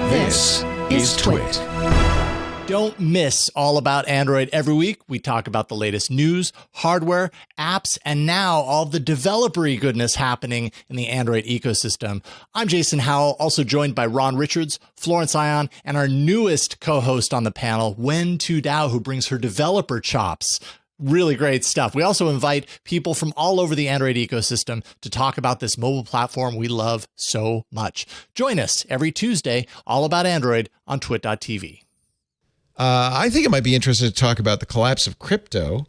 This is TWiT. Don't miss All About Android every week. We talk about the latest news, hardware, apps, and now all the developer-y goodness happening in the Android ecosystem. I'm Jason Howell, also joined by Ron Richards, Florence Ion, and our newest co-host on the panel, Wen Tu Dao, who brings her developer chops. Really great stuff. We also invite people from all over the Android ecosystem to talk about this mobile platform we love so much. Join us every Tuesday, All About Android on twit.tv. I think it might be interesting to talk about the collapse of crypto,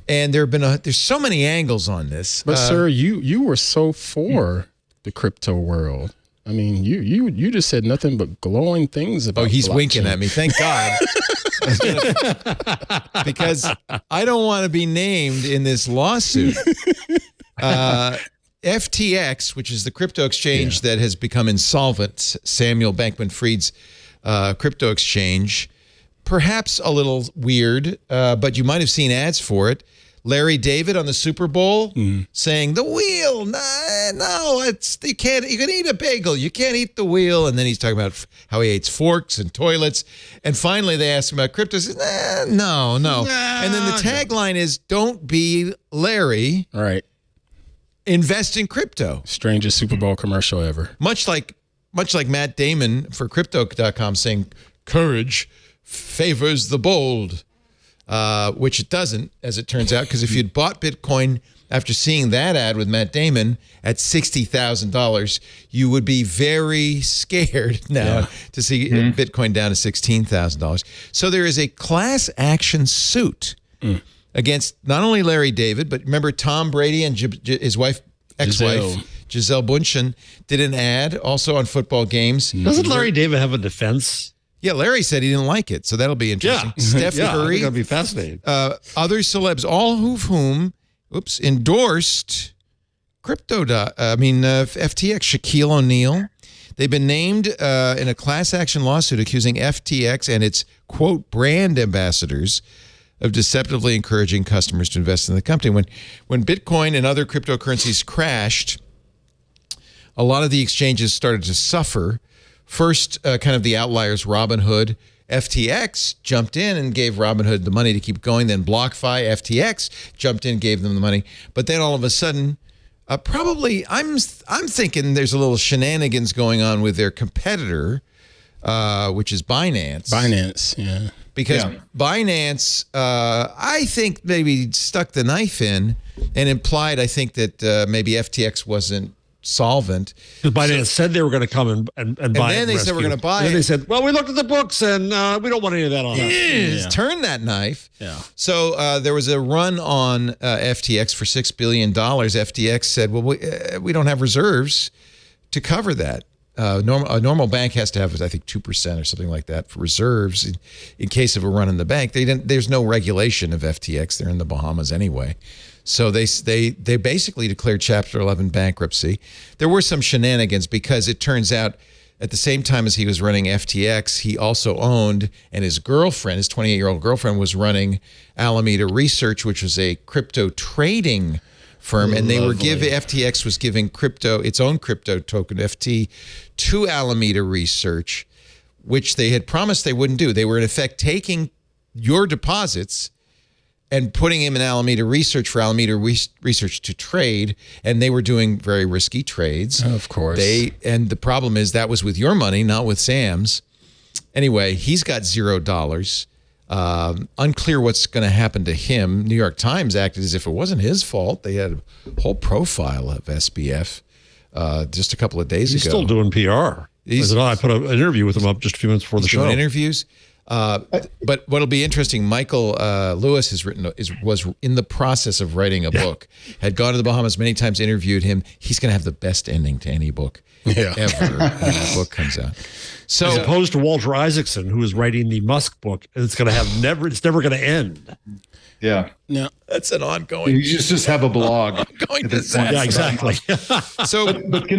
and there's so many angles on this. But sir, you were so for the crypto world. I mean, you just said nothing but glowing things about. Oh, he's blockchain. winking at me. Thank God, because I don't want to be named in this lawsuit. FTX, which is the crypto exchange that has become insolvent, Samuel Bankman-Fried's crypto exchange. Perhaps a little weird, but you might have seen ads for it. Larry David on the Super Bowl saying, the wheel, no, you can eat a bagel. You can't eat the wheel. And then he's talking about how he hates forks and toilets. And finally, they asked him about crypto. He says, no. And then the tagline is, don't be Larry. All right. Invest in crypto. Strangest Super Bowl commercial ever. Much like Matt Damon for Crypto.com saying, courage favors the bold, which it doesn't, as it turns out, because if you'd bought Bitcoin after seeing that ad with Matt Damon at $60,000, you would be very scared now to see Bitcoin down to $16,000. So there is a class action suit against not only Larry David, but remember Tom Brady and his wife, ex-wife, Gisele Bündchen, did an ad also on football games. Doesn't Larry David have a defense? Yeah, Larry said he didn't like it, so that'll be interesting. Steph Curry. I think that'll be fascinating. Other celebs, all of whom, endorsed FTX. Shaquille O'Neal. They've been named in a class action lawsuit accusing FTX and its, quote, brand ambassadors of deceptively encouraging customers to invest in the company. When Bitcoin and other cryptocurrencies crashed, a lot of the exchanges started to suffer. First, kind of the outliers, Robinhood, FTX jumped in and gave Robinhood the money to keep going. Then BlockFi, FTX jumped in, gave them the money. But then all of a sudden, probably I'm thinking there's a little shenanigans going on with their competitor, which is Binance. Binance, yeah. Because Binance, I think maybe stuck the knife in and implied, I think, that maybe FTX wasn't solvent. Because Binance said they were going to come and buy it. And then they said we're going to buy it. And then they said, well, we looked at the books and we don't want any of that on us. Turn that knife. Yeah. So there was a run on FTX for $6 billion. FTX said, well, we don't have reserves to cover that. A normal bank has to have, I think, 2% or something like that for reserves in case of a run in the bank. There's no regulation of FTX. They're in the Bahamas anyway. So they basically declared Chapter 11 bankruptcy. There were some shenanigans because it turns out at the same time as he was running FTX, he also owned, and his girlfriend, his 28-year-old girlfriend, was running Alameda Research, which was a crypto trading firm, and FTX was giving its own crypto token, FT, to Alameda Research, which they had promised they wouldn't do. They were in effect taking your deposits and putting him in Alameda Research for Alameda Research to trade, and they were doing very risky trades. Of course. And the problem is that was with your money, not with Sam's. Anyway, he's got $0. Unclear what's going to happen to him. New York Times acted as if it wasn't his fault. They had a whole profile of SBF just a couple of days ago. He's still doing PR. I put an interview with him up just a few minutes before the show. Doing interviews. But what'll be interesting, Michael Lewis was in the process of writing a book, had gone to the Bahamas many times, interviewed him. He's going to have the best ending to any book ever when the book comes out. So, as opposed to Walter Isaacson, who is writing the Musk book, and it's never going to end. Yeah. No, that's an ongoing. You just have a blog. Ongoing yeah, exactly. So, but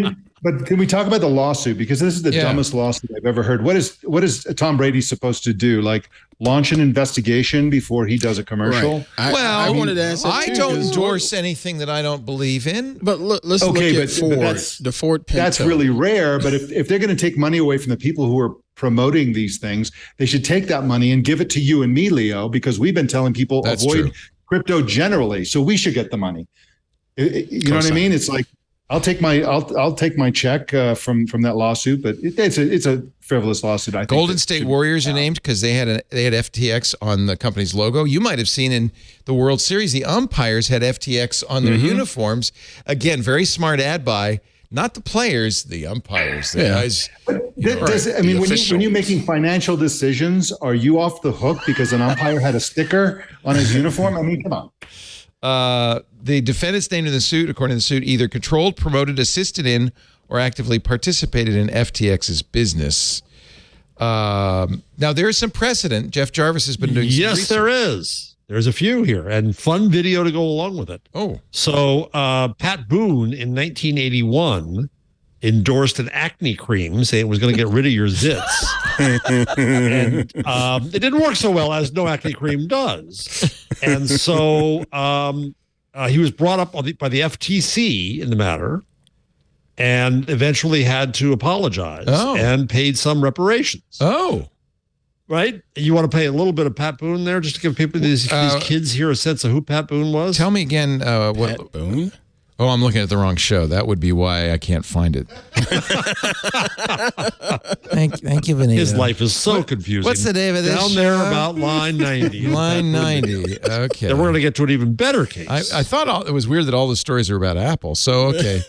But can we talk about the lawsuit? Because this is the dumbest lawsuit I've ever heard. What is Tom Brady supposed to do? Like launch an investigation before he does a commercial? Right. I wanted to ask that I too, don't endorse anything that I don't believe in. But let's look at Ford, the Ford Pinto. That's really rare. But if they're going to take money away from the people who are promoting these things, they should take that money and give it to you and me, Leo, because we've been telling people avoid crypto generally. So we should get the money. You know what I mean? It's like, I'll take my check from that lawsuit, but it's a frivolous lawsuit. I think Golden State Warriors are named because they had FTX on the company's logo. You might have seen in the World Series, the umpires had FTX on their uniforms. Again, very smart ad buy. Not the players, the umpires. The guys. When you're making financial decisions, are you off the hook because an umpire had a sticker on his uniform? I mean, come on. The defendants named in the suit, according to the suit, either controlled, promoted, assisted in, or actively participated in FTX's business. Now, there is some precedent. Jeff Jarvis has been doing some research. There is. There's a few here, and fun video to go along with it. Oh. So Pat Boone in 1981 endorsed an acne cream saying it was going to get rid of your zits. And it didn't work so well, as no acne cream does. And so he was brought up by the FTC in the matter and eventually had to apologize and paid some reparations. Oh. Right? You want to pay a little bit of Pat Boone there just to give people, these kids here, a sense of who Pat Boone was? Tell me again. Pat Boone? Oh, I'm looking at the wrong show. That would be why I can't find it. Thank you, Benito. His life is so confusing. What's the name of this Down show? there about line 90. Line 90. Okay. Then we're going to get to an even better case. I thought it was weird that all the stories are about Apple. So, okay.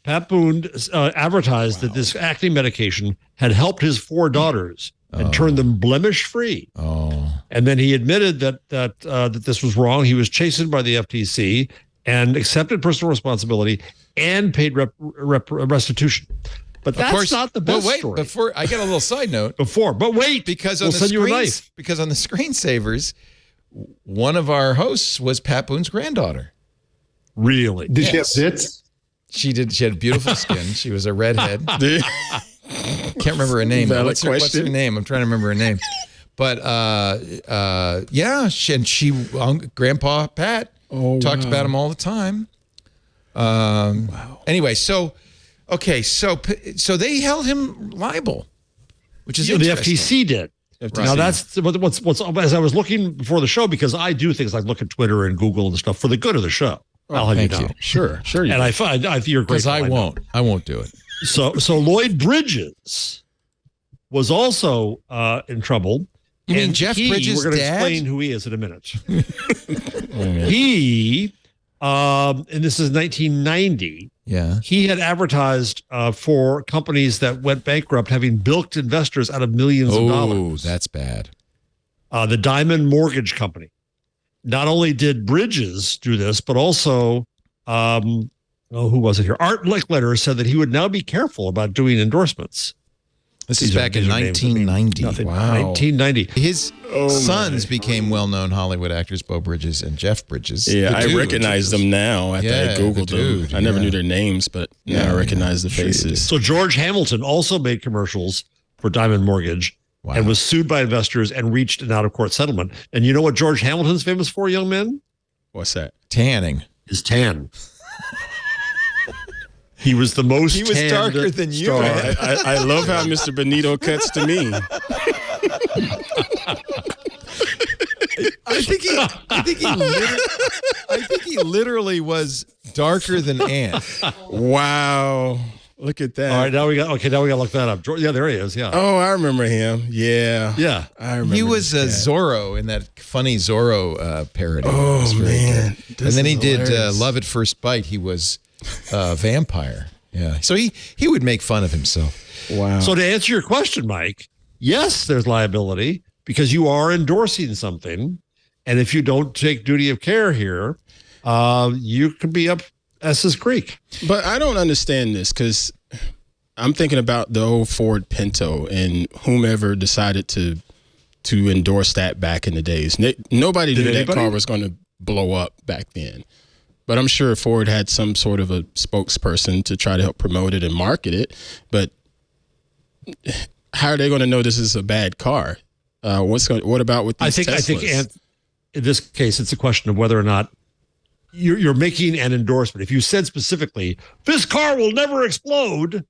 Pat Boone advertised that this acne medication had helped his 4 daughters and turned them blemish-free. Oh. And then he admitted that this was wrong. He was chastened by the FTC and accepted personal responsibility and paid restitution. But that's not the best story. Before I get a little side note. But wait, because we'll send you a knife. Because on the screensavers, one of our hosts was Pat Boone's granddaughter. Really? Did she have zits? She did. She had beautiful skin. She was a redhead. Can't remember her name. What's her name? I'm trying to remember her name. But she Grandpa Pat talked about him all the time. Anyway, so they held him liable, which is the FTC did. Right. Now that's what's as I was looking before the show, because I do things like look at Twitter and Google and stuff for the good of the show. I'll have you know. Sure. And I find you're great. Because I won't do it. So Lloyd Bridges was also in trouble. You mean Jeff Bridges' We're going to dad? explain who he is in a minute. He, and this is 1990. Yeah. He had advertised for companies that went bankrupt, having bilked investors out of millions of dollars. Oh, that's bad. The Diamond Mortgage Company. Not only did Bridges do this, but also, who was it here? Art Lickletter said that he would now be careful about doing endorsements. This is back in 1990. Wow. 1990. His sons became well-known Hollywood actors, Beau Bridges and Jeff Bridges. Yeah, I recognize them now after I Googled them. I never knew their names, but now I recognize the faces. So George Hamilton also made commercials for Diamond Mortgage and was sued by investors and reached an out-of-court settlement. And you know what George Hamilton's famous for, young men? What's that? Tanning. His tan. He was the most He was darker than you. I love how Mr. Benito cuts to me. I think he literally was darker than Ant. Wow. Look at that. All right, now we got to look that up. Yeah, there he is. Yeah. Oh, I remember him. Yeah. Yeah. I remember. He was Zorro in that funny Zorro parody. Oh, man. And then he did Love at First Bite. He was vampire. Yeah. So he would make fun of himself. Wow. So to answer your question, Mike, yes, there's liability because you are endorsing something. And if you don't take duty of care here, you could be up S's Creek. But I don't understand this because I'm thinking about the old Ford Pinto and whomever decided to endorse that back in the days. Nobody knew that car was going to blow up back then. But I'm sure Ford had some sort of a spokesperson to try to help promote it and market it. But how are they going to know this is a bad car? What about with these Teslas? I think, Ant, in this case, it's a question of whether or not you're making an endorsement. If you said specifically, this car will never explode,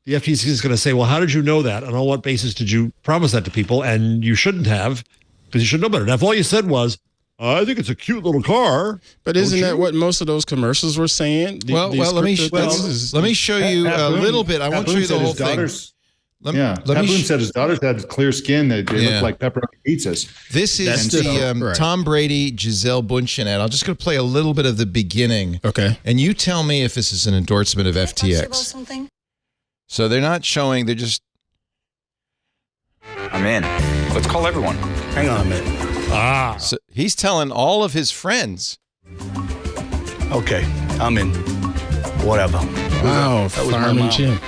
the FTC is going to say, well, how did you know that? And on what basis did you promise that to people? And you shouldn't have, because you should know better. Now, if all you said was, I think it's a cute little car. But isn't that what most of those commercials were saying? Let me show you a little bit. I won't show you the whole thing. Pat Boone said his daughters had clear skin. They looked like pepperoni pizzas. This is the Tom Brady, Gisele Bündchen ad. I'm just going to play a little bit of the beginning. Okay. And you tell me if this is an endorsement of FTX. So they're not showing, they're just... I'm in. Let's call everyone. Hang on a minute. So he's telling all of his friends. Okay, I'm in. Whatever. Wow, Fireman Jim.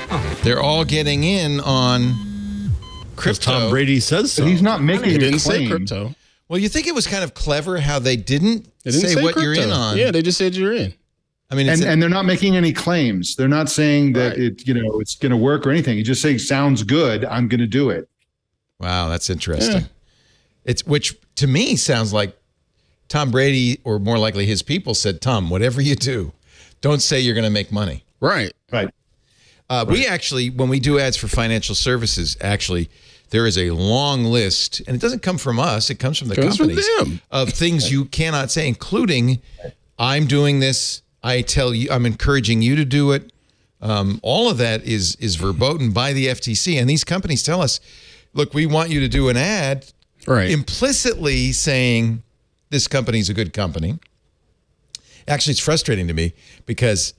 They're all getting in on crypto. Tom Brady says so. But he's not making He a didn't say claim. crypto. Well, you think it was kind of clever how they didn't say what crypto. you're in on. Yeah, they just said you're in. I mean, And they're not making any claims. They're not saying that it's going to work or anything. You just say, sounds good, I'm going to do it. Wow, that's interesting. Yeah. Which to me sounds like Tom Brady, or more likely his people, said, Tom, whatever you do, don't say you're going to make money. Right. We actually, when we do ads for financial services, there is a long list, and it doesn't come from us, it comes from the companies, of things you cannot say, including, I'm doing this, I tell you, I'm encouraging you to do it. All of that is verboten by the FTC, and these companies tell us, look, we want you to do an ad, implicitly saying this company's a good company. Actually, it's frustrating to me because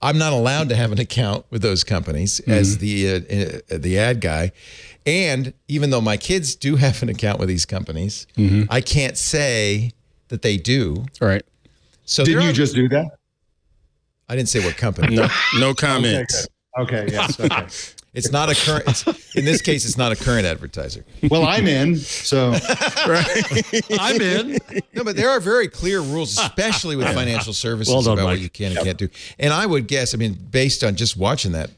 I'm not allowed to have an account with those companies as the ad guy. And even though my kids do have an account with these companies, I can't say that they do. Right. So didn't you just do that? I didn't say what company. No comments. Okay, yes. Okay. It's not a current. In this case, it's not a current advertiser. Well, I'm in, so I'm in. No, but there are very clear rules, especially with financial services, about what you can and can't do. And I would guess, I mean, based on just watching that.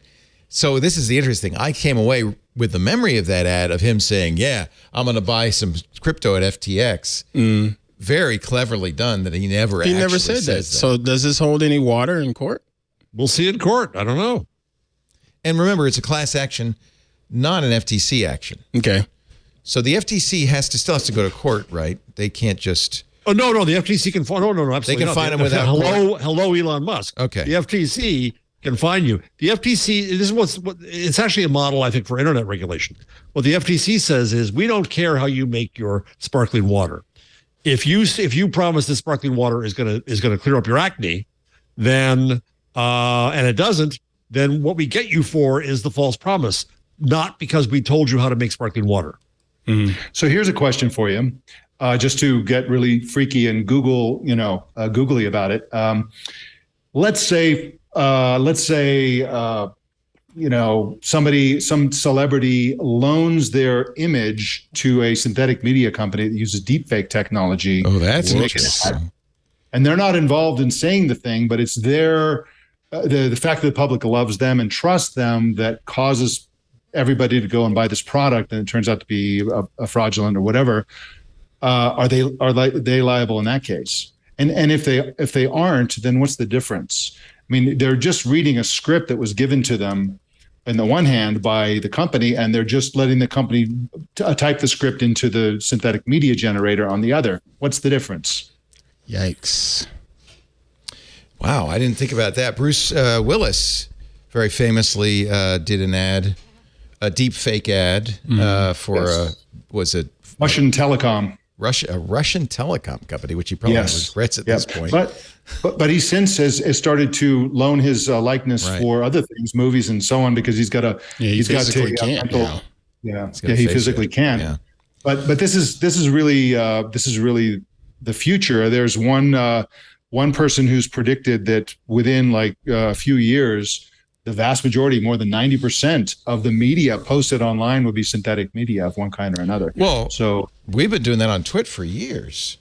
So this is the interesting. I came away with the memory of that ad of him saying, "Yeah, I'm going to buy some crypto at FTX." Very cleverly done. That he never said that. So does this hold any water in court? We'll see in court. I don't know. And remember, it's a class action, not an FTC action. Okay. So the FTC still has to go to court, right? They can't just... Oh, no, the FTC can find... No, absolutely They can not. find him without court. Hello, Elon Musk. Okay. The FTC can fine you. The FTC, this is it's actually a model, I think, for internet regulation. What the FTC says is, we don't care how you make your sparkling water. If you promise that sparkling water is going to clear up your acne, then and it doesn't, then what we get you for is the false promise, not because we told you how to make sparkling water. So here's a question for you, just to get really freaky and googly about it. Let's say, some celebrity loans their image to a synthetic media company that uses deepfake technology. Oh, that's interesting. And they're not involved in saying the thing, but it's their the fact that the public loves them and trusts them that causes everybody to go and buy this product, and it turns out to be a fraudulent or whatever. Are they liable in that case? And if they aren't, then what's the difference? I mean, they're just reading a script that was given to them on the one hand by the company, and they're just letting the company type the script into the synthetic media generator on the other. What's the difference? Yikes. Wow, I didn't think about that. Bruce Willis very famously did an ad, a deep fake ad for was it Russian telecom? A Russian telecom company, which he probably regrets at this point. But he since has started to loan his likeness for other things, movies and so on, because he physically can't. Yeah. But this is really the future. There's one person who's predicted that within a few years, the vast majority, more than 90% of the media posted online would be synthetic media of one kind or another. Well, so we've been doing that on TWiT for years.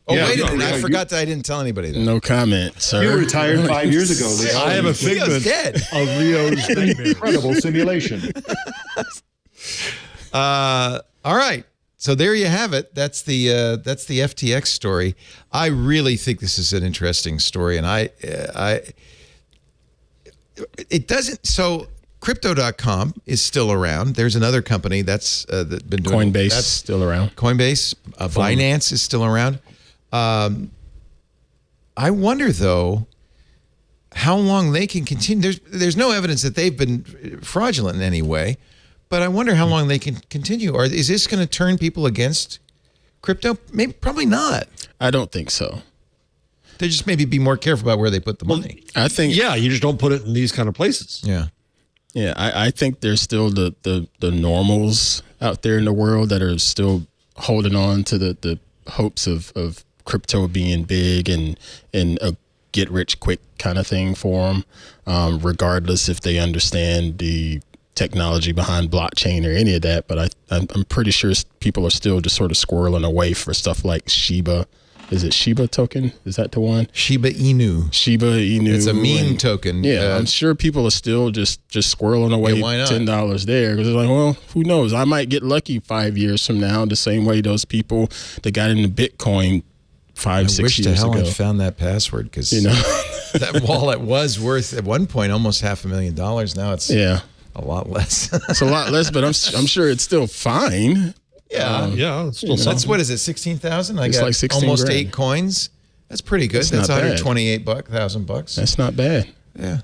Oh, Yeah, wait a no, minute. I yeah, forgot that I didn't tell anybody that. No comment, sir. You retired 5 years ago, Leo. I am a figment dead. of Leo's nightmare. Incredible simulation. All right. So there you have it. That's the FTX story. I really think this is an interesting story, and it doesn't. So Crypto.com is still around. There's another company that's been doing Coinbase that's still around. Coinbase, Binance is still around. I wonder though how long they can continue. There's no evidence that they've been fraudulent in any way, but I wonder how long they can continue. Or is this going to turn people against crypto? Maybe, probably not. I don't think so. They just maybe be more careful about where they put the money. I think. Yeah, you just don't put it in these kind of places. Yeah. Yeah, I think there's still the normals out there in the world that are still holding on to the hopes of crypto being big and a get rich quick kind of thing for them, regardless if they understand the technology behind blockchain or any of that. But I'm pretty sure people are still just sort of squirreling away for stuff like Shiba. Is it Shiba token? Is that the one? Shiba Inu. Shiba Inu. It's a meme token. Yeah, I'm sure people are still just squirreling away why not? $10 there because it's like, well, who knows? I might get lucky 5 years from now, the same way those people that got into Bitcoin 5-6 wish years to hell ago. I found that password because that wallet was worth at one point almost $500,000. Now it's a lot less. It's a lot less, but I'm sure it's still fine. Yeah, it's still That's what is it? 16,000. I It's got like 16 almost grand. 8 coins. That's pretty good. That's not bad. $128,000. That's not bad. Yeah.